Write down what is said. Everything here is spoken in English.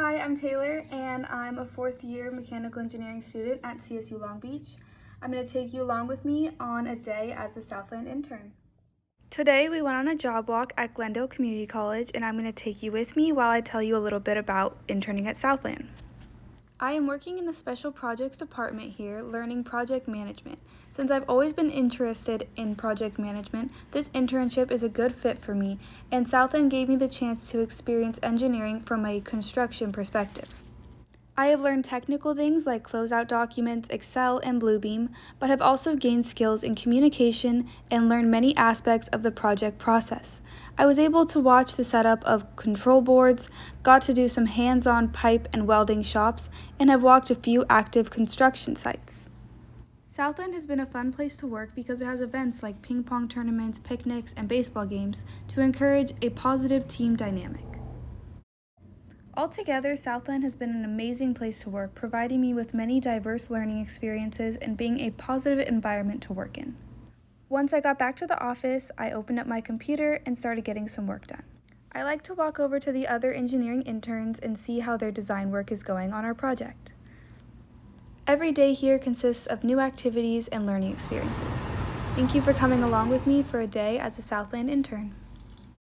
Hi, I'm Taylor, and I'm a fourth year mechanical engineering student at CSU Long Beach. I'm going to take you along with me on a day as a Southland intern. Today we went on a job walk at Glendale Community College, and I'm going to take you with me while I tell you a little bit about interning at Southland. I am working in the Special Projects Department here, learning project management. Since I've always been interested in project management, this internship is a good fit for me, and Southland gave me the chance to experience engineering from a construction perspective. I have learned technical things like closeout documents, Excel, and Bluebeam, but have also gained skills in communication and learned many aspects of the project process. I was able to watch the setup of control boards, got to do some hands-on pipe and welding shops, and have walked a few active construction sites. Southland has been a fun place to work because it has events like ping pong tournaments, picnics, and baseball games to encourage a positive team dynamic. Altogether, Southland has been an amazing place to work, providing me with many diverse learning experiences and being a positive environment to work in. Once I got back to the office, I opened up my computer and started getting some work done. I like to walk over to the other engineering interns and see how their design work is going on our project. Every day here consists of new activities and learning experiences. Thank you for coming along with me for a day as a Southland intern.